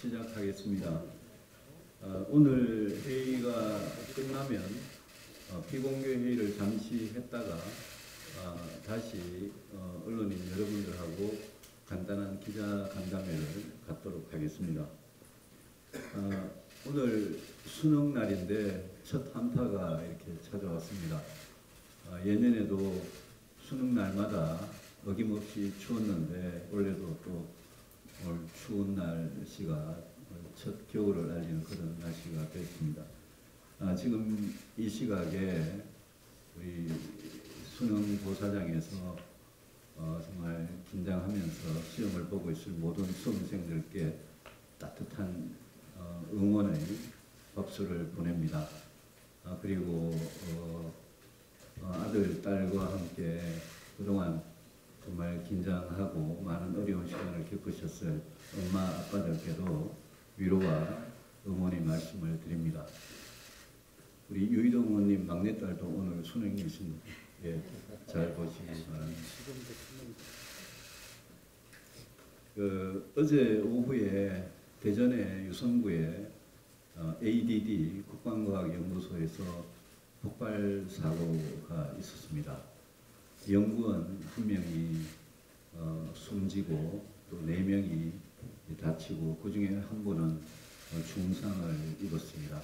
시작하겠습니다. 오늘 회의가 끝나면 비공개 회의를 잠시 했다가 다시 언론인 여러분들하고 간단한 기자 간담회를 갖도록 하겠습니다. 오늘 수능 날인데 첫 한파가 이렇게 찾아왔습니다. 예년에도 수능 날마다 어김없이 추웠는데 올해도 또 오늘 추운 날씨가 첫 겨울을 알리는 그런 날씨가 됐습니다. 지금 이 시각에 우리 수능 고사장에서 정말 긴장하면서 시험을 보고 있을 모든 수험생들께 따뜻한 응원의 박수를 보냅니다. 그리고 아들, 딸과 함께 그동안 정말 긴장하고 많은 어려운 시간을 겪으셨을 엄마, 아빠들께도 위로와 응원의 말씀을 드립니다. 우리 유희동 의원님 막내딸도 오늘 수능이신 잘 보시기 바랍니다. 어제 오후에 대전의 유성구에 ADD 국방과학연구소에서 폭발 사고가 있었습니다. 연구원 1명이 숨지고 또 4명이 다치고 그 중에 한 분은 중상을 입었습니다.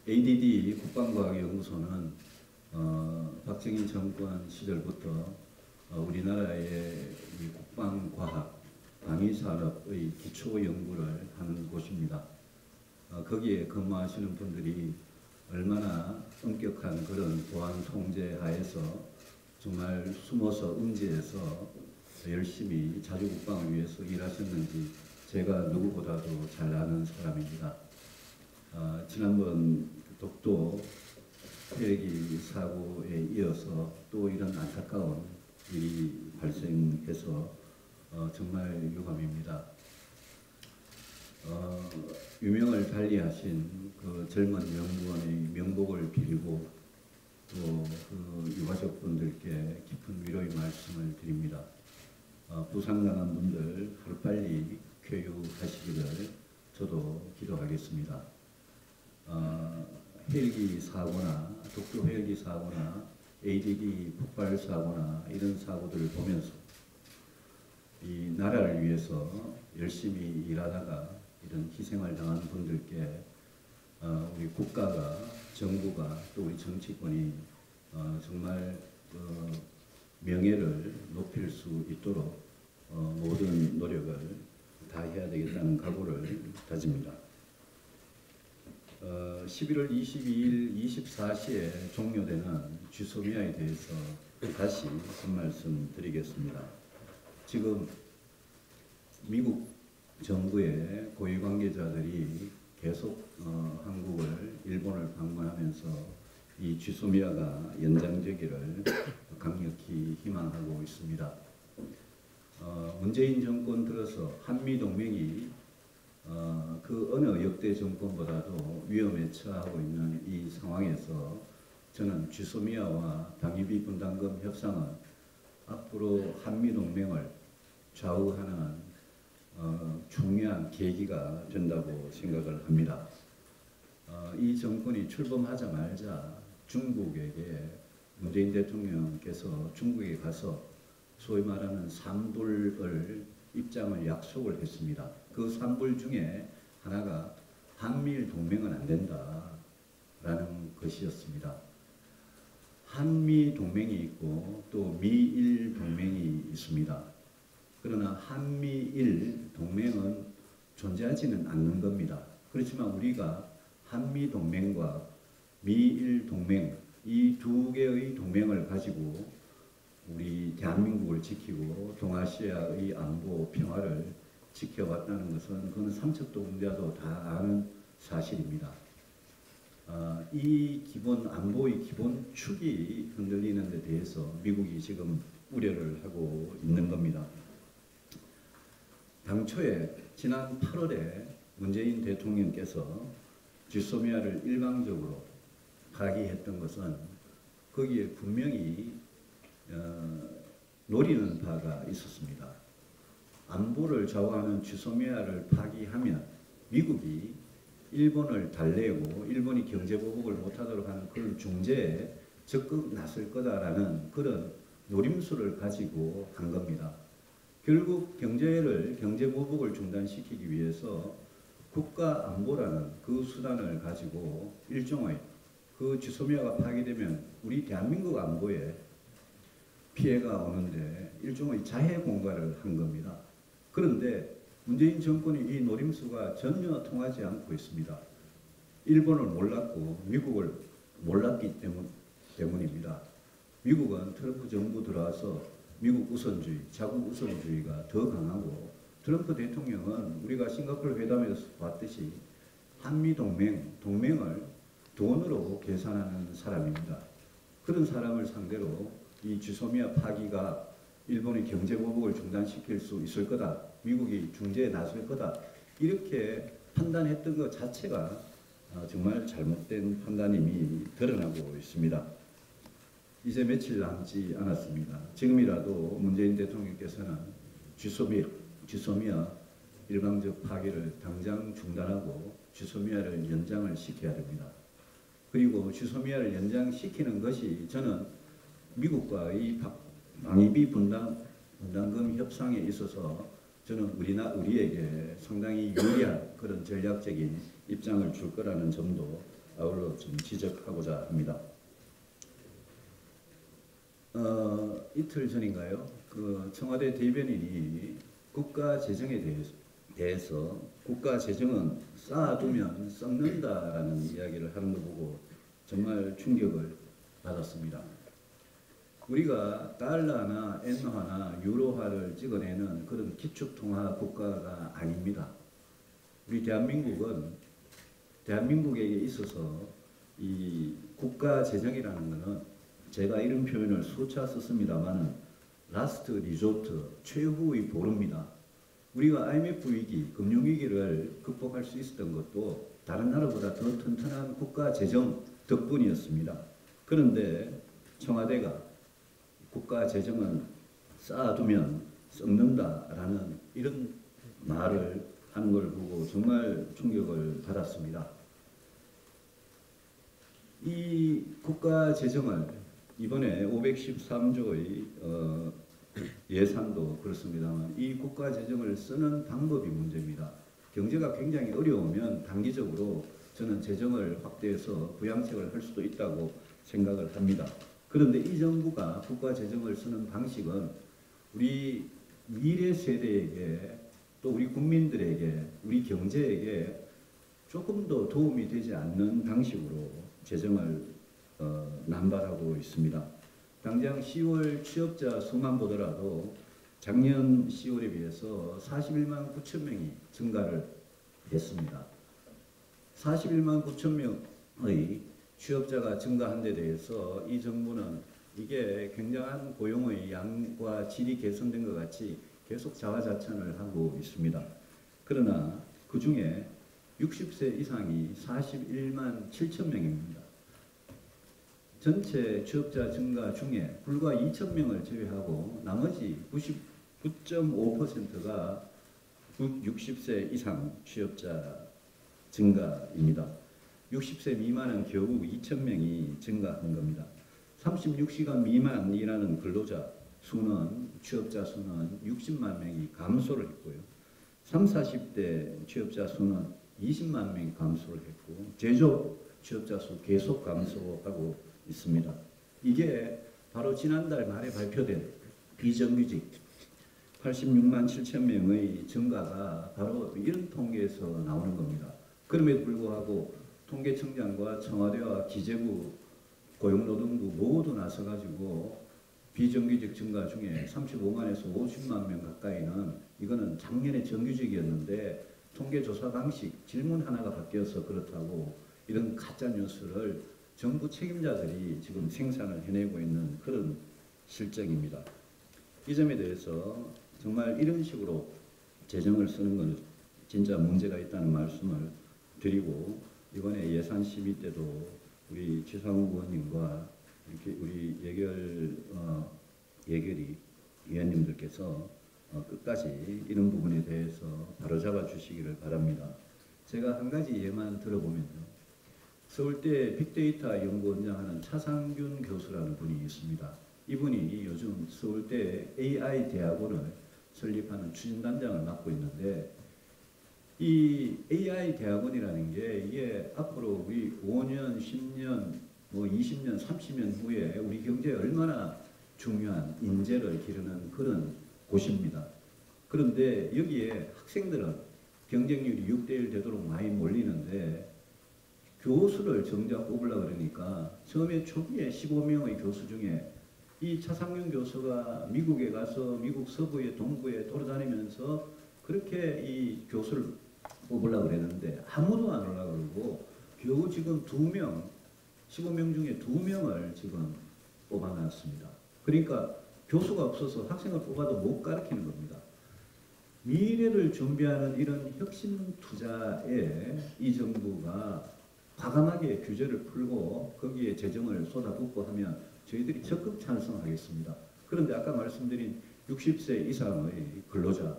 ADD 국방과학연구소는 박정희 정권 시절부터 우리나라의 이 국방과학, 방위산업의 기초 연구를 하는 곳입니다. 거기에 근무하시는 분들이 얼마나 엄격한 그런 보안 통제 하에서 정말 숨어서 음지에서 열심히 자주국방을 위해서 일하셨는지 제가 누구보다도 잘 아는 사람입니다. 지난번 독도 헬기 사고에 이어서 또 이런 안타까운 일이 발생해서 정말 유감입니다. 유명을 달리하신 그 젊은 연구원의 명복을 빌고 또 그 유가족분들께 깊은 위로의 말씀을 드립니다. 부상당한 분들 하루빨리 쾌유하시기를 저도 기도하겠습니다. 헬기 사고나 독도 헬기 사고나 ADD 폭발 사고나 이런 사고들을 보면서 이 나라를 위해서 열심히 일하다가 이런 희생을 당한 분들께 우리 국가가, 정부가 또 우리 정치권이 정말 명예를 높일 수 있도록 모든 노력을 다해야 되겠다는 각오를 다집니다. 11월 22일 24시에 종료되는 쥐소미아에 대해서 다시 한 말씀 드리겠습니다. 지금 미국 정부의 고위 관계자들이 계속 한국을, 일본을 방문하면서 이 쥐소미아가 연장되기를 강력히 희망하고 있습니다. 문재인 정권 들어서 한미동맹이 그 어느 역대 정권보다도 위험에 처하고 있는 이 상황에서 저는 쥐소미아와 방위비 분담금 협상은 앞으로 한미동맹을 좌우하는 중요한 계기가 된다고 생각을 합니다. 이 정권이 출범하자마자 중국에게 문재인 대통령께서 중국에 가서 소위 말하는 삼불을 입장을 약속을 했습니다. 그 삼불 중에 하나가 한미일 동맹은 안 된다라는 것이었습니다. 한미 동맹이 있고 또 미일 동맹이 있습니다. 그러나 한미일 동맹은 존재하지는 않는 겁니다. 그렇지만 우리가 한미 동맹과 미일 동맹 이 두 개의 동맹을 가지고 우리 대한민국을 지키고 동아시아의 안보 평화를 지켜왔다는 것은 그건 삼척동자도 다 아는 사실입니다. 이 기본 안보의 기본 축이 흔들리는 데 대해서 미국이 지금 우려를 하고 있는 겁니다. 당초에 지난 8월에 문재인 대통령께서 쥐소미아를 일방적으로 파기했던 것은 거기에 분명히 노리는 바가 있었습니다. 안보를 좌우하는 지소미아를 파기하면 미국이 일본을 달래고 일본이 경제 보복을 못하도록 하는 그런 중재에 적극 나설 거다라는 그런 노림수를 가지고 한 겁니다. 결국 경제 보복을 중단시키기 위해서 국가 안보라는 그 수단을 가지고 일종의 그 지소미아가 파기되면 우리 대한민국 안보에 피해가 오는데 일종의 자해 공갈을 한 겁니다. 그런데 문재인 정권이 이 노림수가 전혀 통하지 않고 있습니다. 일본을 몰랐고 미국을 몰랐기 때문입니다. 미국은 트럼프 정부 들어와서 미국 우선주의, 자국 우선주의가 더 강하고 트럼프 대통령은 우리가 싱가포르 회담에서 봤듯이 동맹을 돈으로 계산하는 사람입니다. 그런 사람을 상대로 이 지소미아 파기가 일본의 경제 보복을 중단시킬 수 있을 거다. 미국이 중재에 나설 거다. 이렇게 판단했던 것 자체가 정말 잘못된 판단임이 드러나고 있습니다. 이제 며칠 남지 않았습니다. 지금이라도 문재인 대통령께서는 지소미아 일방적 파기를 당장 중단하고 지소미아를 연장을 시켜야 됩니다. 그리고 지소미아를 연장시키는 것이 저는 미국과의 방위비 분담금 협상에 있어서 저는 우리에게 상당히 유리한 그런 전략적인 입장을 줄 거라는 점도 아울러 좀 지적하고자 합니다. 이틀 전인가요? 그 청와대 대변인이 국가 재정에 대해서 국가 재정은 쌓아두면 썩는다라는 이야기를 하는 거 보고 정말 충격을 받았습니다. 우리가 달러나 엔화나 유로화를 찍어내는 그런 기축통화 국가가 아닙니다. 우리 대한민국에게 있어서 이 국가 재정이라는 것은 제가 이런 표현을 수차 썼습니다만 라스트 리조트, 최후의 보루입니다. 우리가 IMF 위기, 금융위기를 극복할 수 있었던 것도 다른 나라보다 더 튼튼한 국가 재정 덕분이었습니다. 그런데 청와대가 국가 재정은 쌓아두면 썩는다라는 이런 말을 하는 걸 보고 정말 충격을 받았습니다. 이 국가 재정을 이번에 513조의 예산도 그렇습니다만 이 국가 재정을 쓰는 방법이 문제입니다. 경제가 굉장히 어려우면 단기적으로 저는 재정을 확대해서 부양책을 할 수도 있다고 생각을 합니다. 그런데 이 정부가 국가 재정을 쓰는 방식은 우리 미래 세대에게 또 우리 국민들에게 우리 경제에게 조금 더 도움이 되지 않는 방식으로 재정을 남발하고 있습니다. 당장 10월 취업자 수만 보더라도 작년 10월에 비해서 41만 9천 명이 증가를 했습니다. 41만 9천 명의 취업자가 증가한 데 대해서 이 정부는 이게 굉장한 고용의 양과 질이 개선된 것 같이 계속 자화자찬을 하고 있습니다. 그러나 그 중에 60세 이상이 41만 7천 명입니다. 전체 취업자 증가 중에 불과 2천 명을 제외하고 나머지 99.5%가 60세 이상 취업자 증가입니다. 60세 미만은 겨우 2천 명이 증가한 겁니다. 36시간 미만 일하는 근로자 수는 취업자 수는 60만 명이 감소를 했고요. 30, 40대 취업자 수는 20만 명이 감소를 했고 제조업 취업자 수 계속 감소하고 있습니다. 이게 바로 지난달 말에 발표된 비정규직 86만 7천 명의 증가가 바로 이런 통계에서 나오는 겁니다. 그럼에도 불구하고 통계청장과 청와대와 기재부, 고용노동부 모두 나서가지고 비정규직 증가 중에 35만에서 50만 명 가까이는 이거는 작년에 정규직이었는데 통계조사 방식, 질문 하나가 바뀌어서 그렇다고 이런 가짜 뉴스를 정부 책임자들이 지금 생산을 해내고 있는 그런 실정입니다. 이 점에 대해서 정말 이런 식으로 재정을 쓰는 건 진짜 문제가 있다는 말씀을 드리고 이번에 예산 심의 때도 우리 지상욱 의원님과 이렇게 우리 예결위 위원님들께서 끝까지 이런 부분에 대해서 바로잡아 주시기를 바랍니다. 제가 한 가지 예만 들어보면요. 서울대 빅데이터 연구원장 하는 차상균 교수라는 분이 있습니다. 이분이 요즘 서울대 AI 대학원을 설립하는 추진단장을 맡고 있는데, 이 AI 대학원이라는 게 이게 앞으로 우리 5년, 10년, 뭐 20년, 30년 후에 우리 경제에 얼마나 중요한 인재를 기르는 그런 곳입니다. 그런데 여기에 학생들은 경쟁률이 6대1 되도록 많이 몰리는데, 교수를 정작 뽑으려고 그러니까 처음에 초기에 15명의 교수 중에 이 차상균 교수가 미국에 가서 미국 서부에 동부에 돌아다니면서 그렇게 이 교수를 뽑으려고 그랬는데 아무도 안 오려고 그러고 겨우 지금 2명, 15명 중에 2명을 지금 뽑아놨습니다. 그러니까 교수가 없어서 학생을 뽑아도 못 가르치는 겁니다. 미래를 준비하는 이런 혁신 투자에 이 정부가 과감하게 규제를 풀고 거기에 재정을 쏟아붓고 하면 저희들이 적극 찬성하겠습니다. 그런데 아까 말씀드린 60세 이상의 근로자,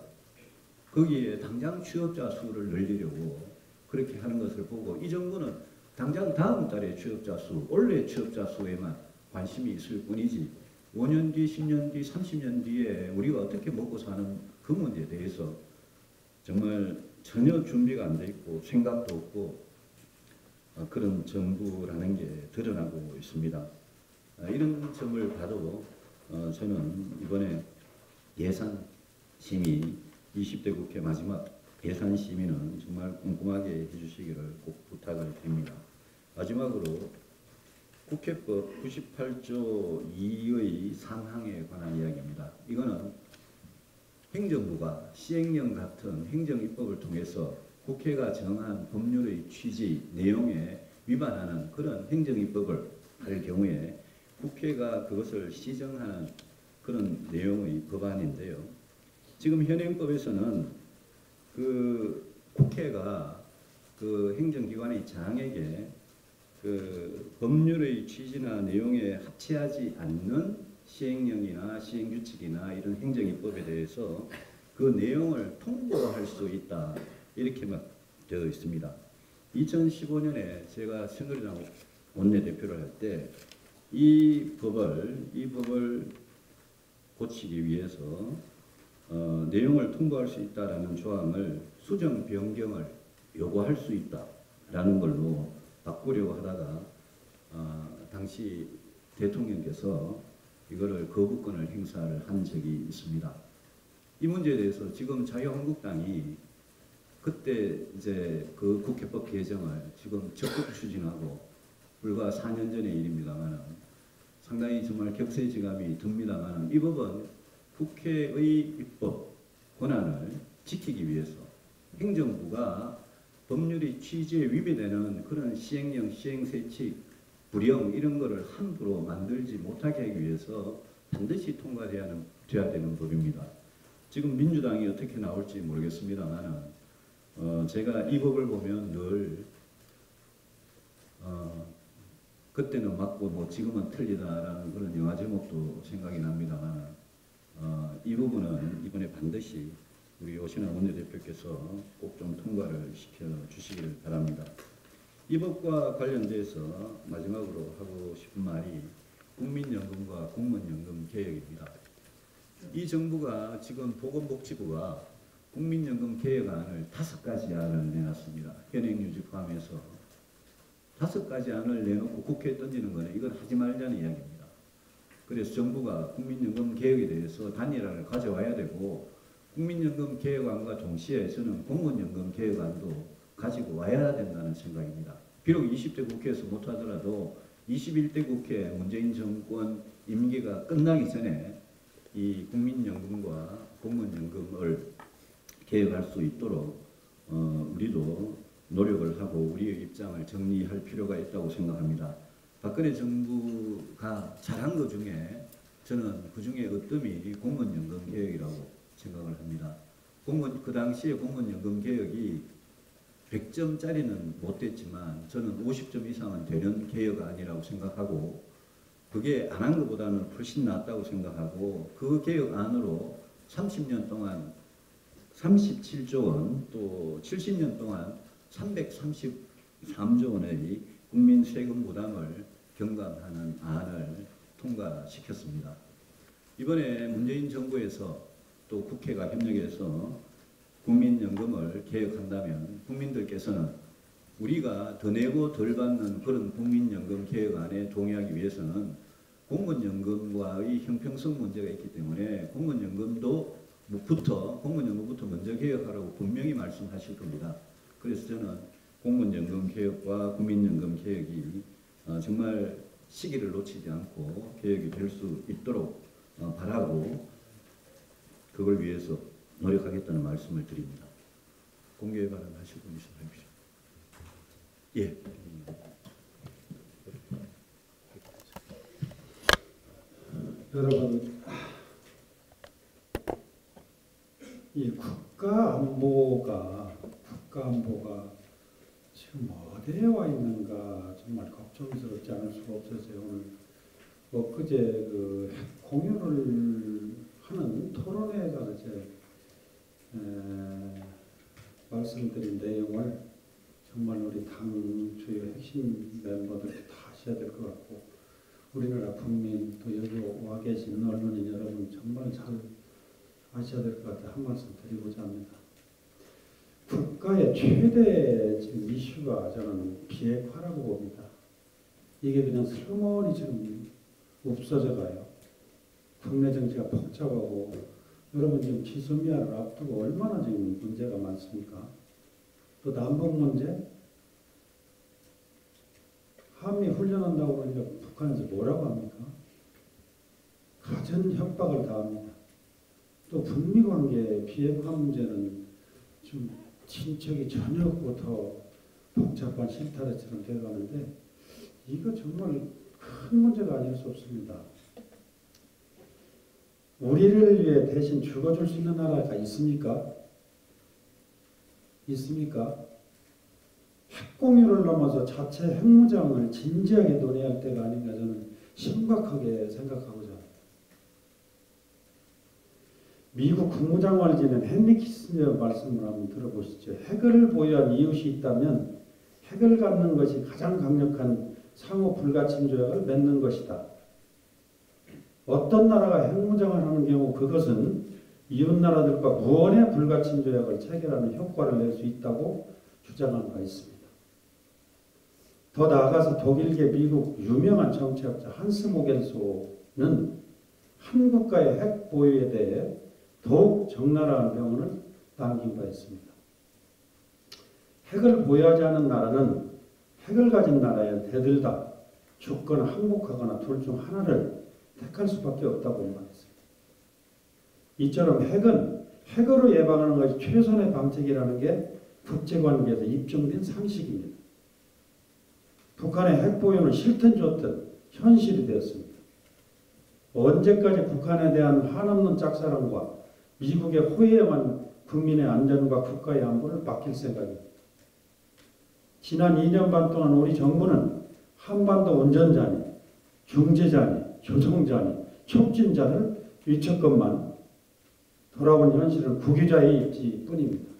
거기에 당장 취업자 수를 늘리려고 그렇게 하는 것을 보고 이 정부는 당장 다음 달에 취업자 수, 올해 취업자 수에만 관심이 있을 뿐이지 5년 뒤, 10년 뒤, 30년 뒤에 우리가 어떻게 먹고 사는 그 문제에 대해서 정말 전혀 준비가 안 돼 있고 생각도 없고 그런 정부라는 게 드러나고 있습니다. 이런 점을 봐도 저는 이번에 예산 심의 20대 국회 마지막 예산 심의는 정말 꼼꼼하게 해주시기를 꼭 부탁을 드립니다. 마지막으로 국회법 98조 2의 상항에 관한 이야기입니다. 이거는 행정부가 시행령 같은 행정입법을 통해서 국회가 정한 법률의 취지, 내용에 위반하는 그런 행정입법을 할 경우에 국회가 그것을 시정하는 그런 내용의 법안인데요. 지금 현행법에서는 그 국회가 그 행정기관의 장에게 그 법률의 취지나 내용에 합치하지 않는 시행령이나 시행규칙이나 이런 행정입법에 대해서 그 내용을 통보할 수 있다. 이렇게만 되어 있습니다. 2015년에 제가 새누리당 원내대표를 할 때 이 법을 고치기 위해서 내용을 통보할 수 있다라는 조항을 수정 변경을 요구할 수 있다라는 걸로 바꾸려고 하다가 당시 대통령께서 이거를 거부권을 행사를 한 적이 있습니다. 이 문제에 대해서 지금 자유한국당이 그때 이제 그 국회법 개정을 지금 적극 추진하고 불과 4년 전의 일입니다만 상당히 정말 격세지감이 듭니다만 이 법은 국회의 입법 권한을 지키기 위해서 행정부가 법률의 취지에 위배되는 그런 시행령, 시행세칙, 불령 이런 거를 함부로 만들지 못하게 하기 위해서 반드시 통과돼야 되는 법입니다. 지금 민주당이 어떻게 나올지 모르겠습니다만 제가 이 법을 보면 늘 그때는 맞고 뭐 지금은 틀리다라는 그런 영화 제목도 생각이 납니다만 이 부분은 이번에 반드시 우리 오신환 원내대표께서 꼭 좀 통과를 시켜 주시기를 바랍니다. 이 법과 관련돼서 마지막으로 하고 싶은 말이 국민연금과 공무원연금 개혁입니다. 이 정부가 지금 보건복지부가 국민연금 개혁안을 5가지 안을 내놨습니다. 현행유지 포함해서 5가지 안을 내놓고 국회에 던지는 거는 이건 하지 말자는 이야기입니다. 그래서 정부가 국민연금 개혁에 대해서 단일화를 가져와야 되고 국민연금 개혁안과 동시에 저는 공무원연금 개혁안도 가지고 와야 된다는 생각입니다. 비록 20대 국회에서 못하더라도 21대 국회 문재인 정권 임기가 끝나기 전에 이 국민연금과 공무원연금을 개혁할 수 있도록 우리도 노력을 하고 우리의 입장을 정리할 필요가 있다고 생각합니다. 박근혜 정부가 잘한 것 중에 저는 그 중에 어뜸이 공무원연금 개혁이라고 생각을 합니다. 그 당시에 공무원연금 개혁이 100점짜리는 못 됐지만 저는 50점 이상은 되는 개혁안이라고 생각하고 그게 안 한 것보다는 훨씬 낫다고 생각하고 그 개혁안으로 30년 동안 37조 원, 또 70년 동안 333조 원의 국민 세금 부담을 경감하는 안을 통과시켰습니다. 이번에 문재인 정부에서 또 국회가 협력해서 국민연금을 개혁한다면 국민들께서는 우리가 더 내고 덜 받는 그런 국민연금 개혁안에 동의하기 위해서는 공무원연금과의 형평성 문제가 있기 때문에 공무원연금부터 먼저 개혁하라고 분명히 말씀하실 겁니다. 그래서 저는 공무원연금 개혁과 국민연금 개혁이 정말 시기를 놓치지 않고 개혁이 될 수 있도록 바라고 그걸 위해서 노력하겠다는 말씀을 드립니다. 공개 발언하실 분 있으면 해주시죠. 예. 여러분, 이 국가안보가 지금 어디에 와 있는가 정말 걱정스럽지 않을 수가 없어서요. 오늘 엊그제 그 공유를 하는 토론회에서 말씀드린 내용을 정말 우리 당 주요 핵심 멤버들 다 하셔야 될 것 같고, 우리나라 국민 또 여기 와 계신 언론인 여러분 정말 잘 아셔야 될 것 같아 한 말씀 드리고자 합니다. 국가의 최대 지금 이슈가 저는 비핵화라고 봅니다. 이게 그냥 슬그머니 지금 없어져 가요. 국내 정치가 복잡하고, 여러분 지금 지소미아를 앞두고 얼마나 지금 문제가 많습니까? 또 남북 문제, 한미 훈련한다고 그러니까 북한에서 뭐라고 합니까? 가전 협박을 당합니다. 또 북미 관계 비핵화 문제는 좀 친척이 전혀 없고 더 복잡한 실타래처럼 되어가는데, 이거 정말 큰 문제가 아닐 수 없습니다. 우리를 위해 대신 죽어줄 수 있는 나라가 있습니까? 있습니까? 핵공유를 넘어서 자체 핵무장을 진지하게 논의할 때가 아닌가 저는 심각하게 생각하고자 합니다. 미국 국무장관을 지낸 헨리 키신저 말씀을 한번 들어보시죠. 핵을 보유한 이웃이 있다면 핵을 갖는 것이 가장 강력한 상호 불가침 조약을 맺는 것이다. 어떤 나라가 핵무장을 하는 경우 그것은 이웃 나라들과 무언의 불가침 조약을 체결하는 효과를 낼 수 있다고 주장한 바 있습니다. 더 나아가서 독일계 미국 유명한 정치학자 한스 모겔소는 한 국가의 핵 보유에 대해 더욱 적나라한 명언을 남긴 바 있습니다. 핵을 보유하지 않은 나라는 핵을 가진 나라에 대들다 죽거나 항복하거나 둘 중 하나를 택할 수밖에 없다고 말했습니다. 이처럼 핵은 핵으로 예방하는 것이 최선의 방책이라는 게 국제관계에서 입증된 상식입니다. 북한의 핵보유는 싫든 좋든 현실이 되었습니다. 언제까지 북한에 대한 한없는 짝사랑과 미국의 호혜에만 국민의 안전과 국가의 안보를 맡길 생각입니다. 지난 2년 반 동안 우리 정부는 한반도 운전자니, 중재자니, 조종자니, 촉진자를 위촉것만 돌아온 현실은 국유자의 입지뿐입니다.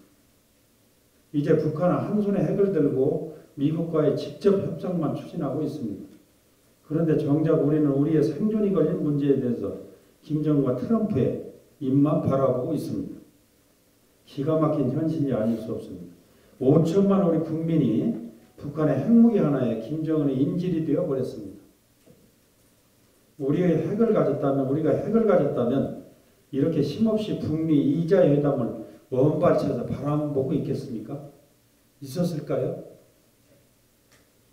이제 북한은 한 손에 핵을 들고 미국과의 직접 협상만 추진하고 있습니다. 그런데 정작 우리는 우리의 생존이 걸린 문제에 대해서 김정은과 트럼프의 입만 바라보고 있습니다. 기가 막힌 현실이 아닐 수 없습니다. 5천만 우리 국민이 북한의 핵무기 하나에 김정은의 인질이 되어 버렸습니다. 우리가 핵을 가졌다면 이렇게 힘없이 북미 이자 회담을 원발치에서 바라보고 있겠습니까? 있었을까요?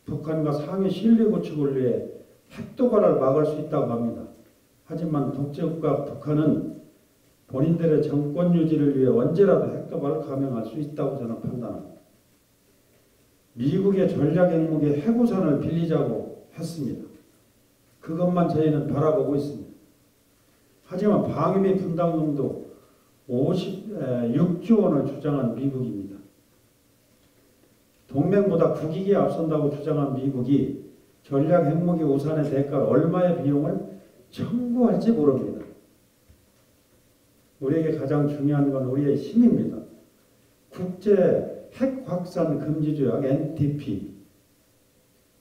북한과 상해 신뢰 구축을 위해 핵도발을 막을 수 있다고 합니다. 하지만 독재국가 북한은 본인들의 정권 유지를 위해 언제라도 핵도발을 감행할 수 있다고 저는 판단합니다. 미국의 전략 핵무기 해구선을 빌리자고 했습니다. 그것만 저희는 바라보고 있습니다. 하지만 방위비 분담금도 56조 원을 주장한 미국입니다. 동맹보다 국익에 앞선다고 주장한 미국이 전략 핵무기 우산의 대가 얼마의 비용을 청구할지 모릅니다. 우리에게 가장 중요한 건 우리의 힘입니다. 국제 핵 확산 금지 조약 NPT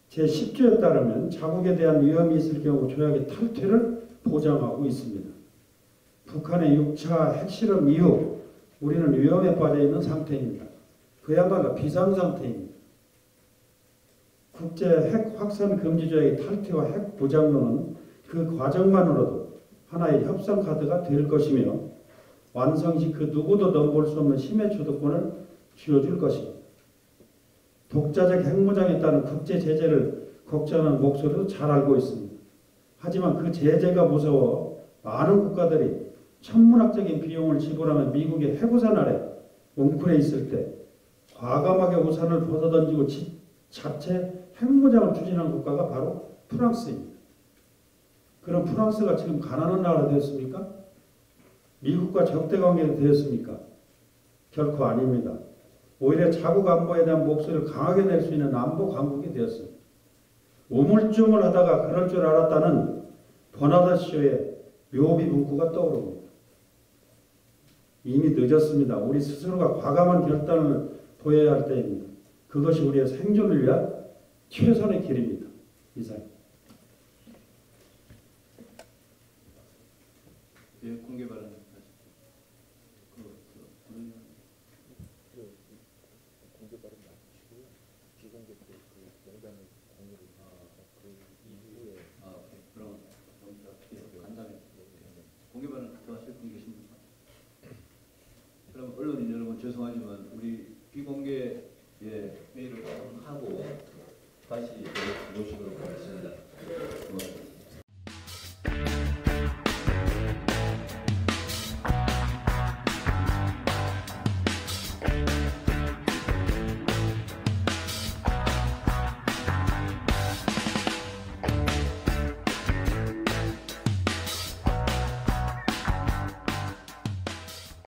제10조에 따르면 자국에 대한 위험이 있을 경우 조약의 탈퇴를 보장하고 있습니다. 북한의 6차 핵실험 이후 우리는 위험에 빠져 있는 상태입니다. 그야말로 비상상태입니다. 국제 핵 확산 금지 조약의 탈퇴와 핵 보장론은 그 과정만으로도 하나의 협상 카드가 될 것이며 완성 시 그 누구도 넘볼 수 없는 힘의 주도권을 쥐어줄 것입니다. 독자적 핵무장에 따른 국제 제재를 걱정하는 목소리도 잘 알고 있습니다. 하지만 그 제재가 무서워 많은 국가들이 천문학적인 비용을 지불하며 미국의 핵우산 아래 웅크려 있을 때 과감하게 우산을 벗어던지고 자체 핵무장을 추진한 국가가 바로 프랑스입니다. 그럼 프랑스가 지금 가난한 나라가 되었습니까? 미국과 적대관계가 되었습니까? 결코 아닙니다. 오히려 자국 안보에 대한 목소리를 강하게 낼 수 있는 안보 강국이 되었습니다. 우물쭈물하다가 그럴 줄 알았다는 버나드쇼의 묘비 문구가 떠오릅니다. 이미 늦었습니다. 우리 스스로가 과감한 결단을 보여야 할 때입니다. 그것이 우리의 생존을 위한 최선의 길입니다. 이상. 예, 공개 발언. 공개 발언 마치고요. 비공개 그 영상을 공유를 그 이후에 그럼 간단히 공개 발언 더 하실 분 계십니까? 그럼 언론인 여러분 죄송하지만 우리 비공개 회의를 하고 다시